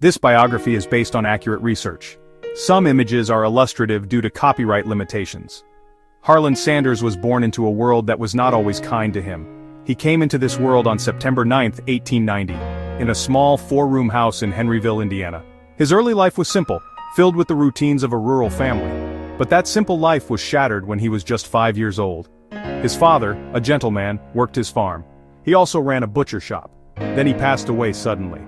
This biography is based on accurate research. Some images are illustrative due to copyright limitations. Harland Sanders was born into a world that was not always kind to him. He came into this world on September 9, 1890, in a small four-room house in Henryville, Indiana. His early life was simple, filled with the routines of a rural family. But that simple life was shattered when he was just 5 years old. His father, a gentleman, worked his farm. He also ran a butcher shop. Then he passed away suddenly.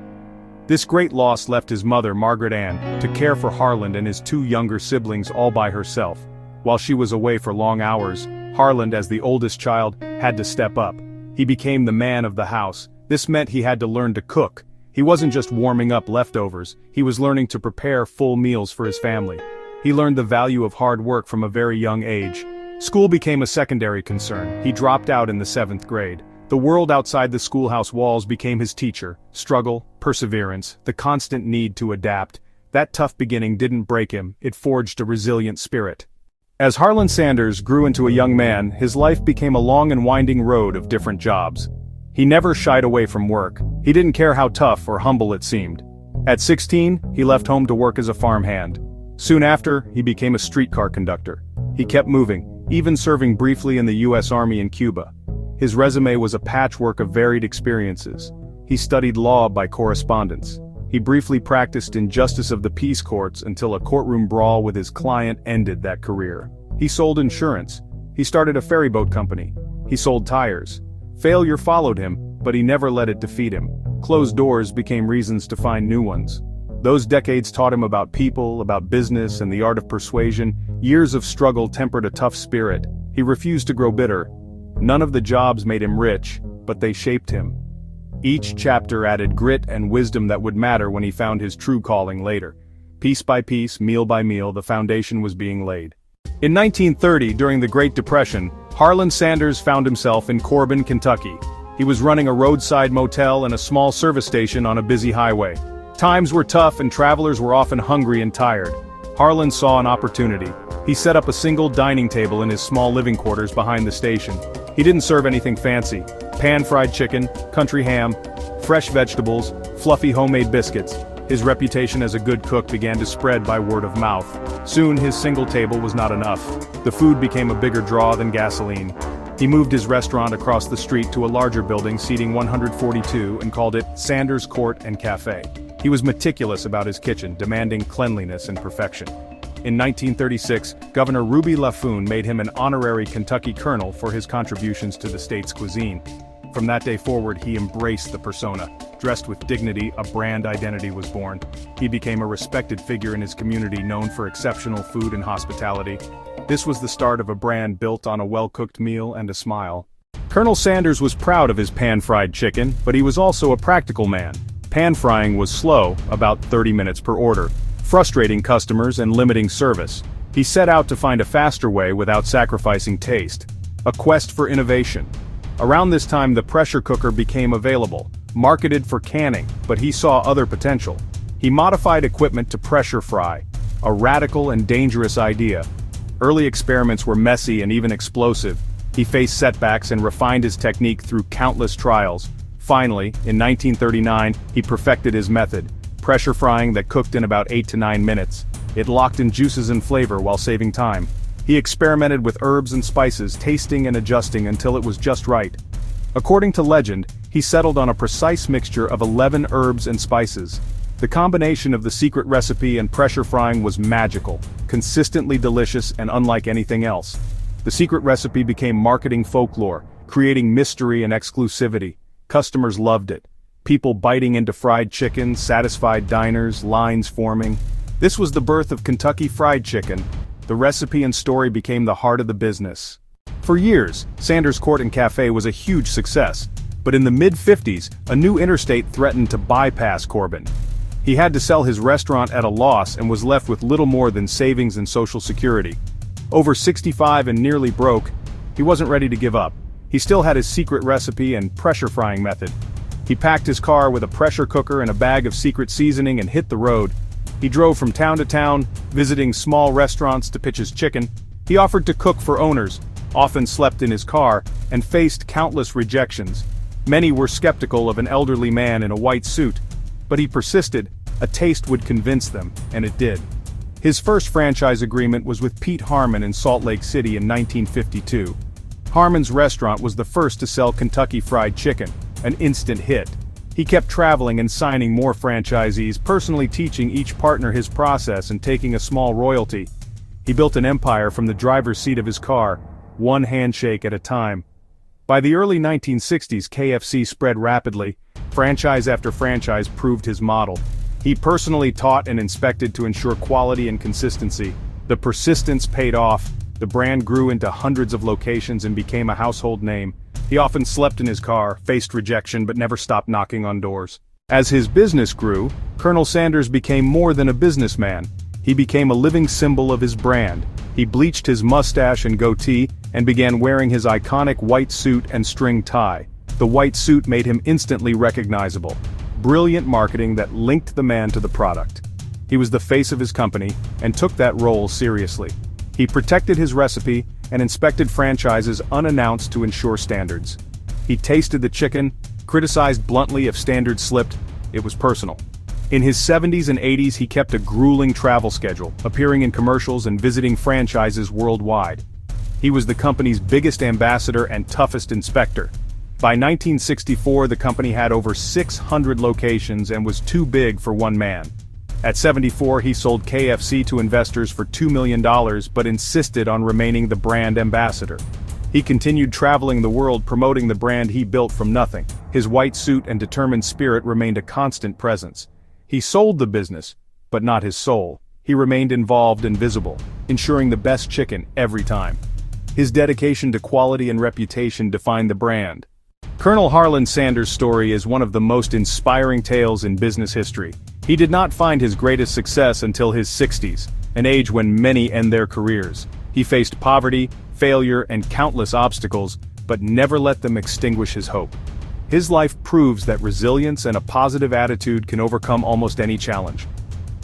This great loss left his mother, Margaret Ann, to care for Harland and his two younger siblings all by herself. While she was away for long hours, Harland, as the oldest child, had to step up. He became the man of the house. This meant he had to learn to cook. He wasn't just warming up leftovers, he was learning to prepare full meals for his family. He learned the value of hard work from a very young age. School became a secondary concern. He dropped out in the 7th grade. The world outside the schoolhouse walls became his teacher. Struggle, perseverance, the constant need to adapt. That tough beginning didn't break him, it forged a resilient spirit. As Harland Sanders grew into a young man, his life became a long and winding road of different jobs. He never shied away from work. He didn't care how tough or humble it seemed. At 16, he left home to work as a farmhand. Soon after, he became a streetcar conductor. He kept moving, even serving briefly in the U.S. Army in Cuba. His resume was a patchwork of varied experiences. He studied law by correspondence. He briefly practiced in justice of the peace courts until a courtroom brawl with his client ended that career. He sold insurance. He started a ferryboat company. He sold tires. Failure followed him, but he never let it defeat him. Closed doors became reasons to find new ones. Those decades taught him about people, about business, and the art of persuasion. Years of struggle tempered a tough spirit. He refused to grow bitter. None of the jobs made him rich, but they shaped him. Each chapter added grit and wisdom that would matter when he found his true calling later. Piece by piece, meal by meal, the foundation was being laid. In 1930, during the Great Depression, Harland Sanders found himself in Corbin, Kentucky. He was running a roadside motel and a small service station on a busy highway. Times were tough and travelers were often hungry and tired. Harland saw an opportunity. He set up a single dining table in his small living quarters behind the station. He didn't serve anything fancy. Pan-fried chicken, country ham, fresh vegetables, fluffy homemade biscuits. His reputation as a good cook began to spread by word of mouth. Soon his single table was not enough. The food became a bigger draw than gasoline. He moved his restaurant across the street to a larger building seating 142 and called it Sanders Court and Cafe. He was meticulous about his kitchen, demanding cleanliness and perfection. In 1936, Governor Ruby LaFoon made him an honorary Kentucky colonel for his contributions to the state's cuisine. From that day forward, he embraced the persona. Dressed with dignity, a brand identity was born. He became a respected figure in his community, known for exceptional food and hospitality. This was the start of a brand built on a well-cooked meal and a smile. Colonel Sanders was proud of his pan-fried chicken, but he was also a practical man. Pan-frying was slow, about 30 minutes per order, frustrating customers and limiting service. He set out to find a faster way without sacrificing taste. A quest for innovation. Around this time, the pressure cooker became available, marketed for canning, but he saw other potential. He modified equipment to pressure fry, a radical and dangerous idea. Early experiments were messy and even explosive. He faced setbacks and refined his technique through countless trials. Finally, in 1939, he perfected his method, pressure frying that cooked in about 8 to 9 minutes. It locked in juices and flavor while saving time. He experimented with herbs and spices, tasting and adjusting until it was just right. According to legend, he settled on a precise mixture of 11 herbs and spices. The combination of the secret recipe and pressure frying was magical, consistently delicious and unlike anything else. The secret recipe became marketing folklore, creating mystery and exclusivity. Customers loved it. People biting into fried chicken, satisfied diners, lines forming. This was the birth of Kentucky Fried Chicken. The recipe and story became the heart of the business. For years, Sanders Court and Cafe was a huge success, but in the mid-50s, a new interstate threatened to bypass Corbin. He had to sell his restaurant at a loss and was left with little more than savings and Social Security. Over 65 and nearly broke, he wasn't ready to give up. He still had his secret recipe and pressure frying method. He packed his car with a pressure cooker and a bag of secret seasoning and hit the road. He drove from town to town, visiting small restaurants to pitch his chicken. He offered to cook for owners, often slept in his car, and faced countless rejections. Many were skeptical of an elderly man in a white suit, but he persisted. A taste would convince them, and it did. His first franchise agreement was with Pete Harmon in Salt Lake City in 1952. Harmon's restaurant was the first to sell Kentucky Fried Chicken, an instant hit. He kept traveling and signing more franchisees, personally teaching each partner his process and taking a small royalty. He built an empire from the driver's seat of his car, one handshake at a time. By the early 1960s, KFC spread rapidly. Franchise after franchise proved his model. He personally taught and inspected to ensure quality and consistency. The persistence paid off. The brand grew into hundreds of locations and became a household name. He often slept in his car, faced rejection, but never stopped knocking on doors. As his business grew, Colonel Sanders became more than a businessman. He became a living symbol of his brand. He bleached his mustache and goatee and began wearing his iconic white suit and string tie. The white suit made him instantly recognizable. Brilliant marketing that linked the man to the product. He was the face of his company and took that role seriously. He protected his recipe and inspected franchises unannounced to ensure standards. He tasted the chicken, criticized bluntly if standards slipped. It was personal. In his 70s and 80s, he kept a grueling travel schedule, appearing in commercials and visiting franchises worldwide. He was the company's biggest ambassador and toughest inspector. By 1964, the company had over 600 locations and was too big for one man. At 74, he sold KFC to investors for $2 million but insisted on remaining the brand ambassador. He continued traveling the world promoting the brand he built from nothing. His white suit and determined spirit remained a constant presence. He sold the business, but not his soul. He remained involved and visible, ensuring the best chicken every time. His dedication to quality and reputation defined the brand. Colonel Harland Sanders' story is one of the most inspiring tales in business history. He did not find his greatest success until his 60s, an age when many end their careers. He faced poverty, failure, and countless obstacles, but never let them extinguish his hope. His life proves that resilience and a positive attitude can overcome almost any challenge.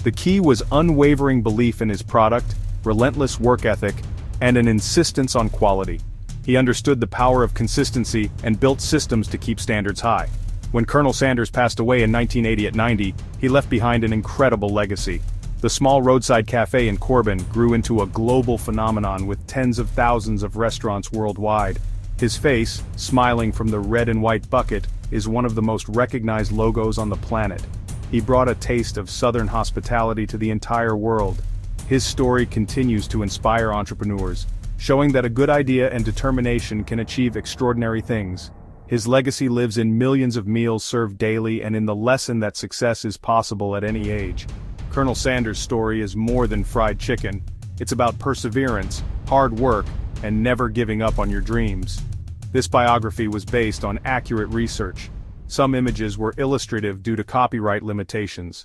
The key was unwavering belief in his product, relentless work ethic, and an insistence on quality. He understood the power of consistency and built systems to keep standards high. When Colonel Sanders passed away in 1980 at 90, he left behind an incredible legacy. The small roadside cafe in Corbin grew into a global phenomenon with tens of thousands of restaurants worldwide. His face, smiling from the red and white bucket, is one of the most recognized logos on the planet. He brought a taste of Southern hospitality to the entire world. His story continues to inspire entrepreneurs, showing that a good idea and determination can achieve extraordinary things. His legacy lives in millions of meals served daily and in the lesson that success is possible at any age. Colonel Sanders' story is more than fried chicken. It's about perseverance, hard work, and never giving up on your dreams. This biography was based on accurate research. Some images were illustrative due to copyright limitations.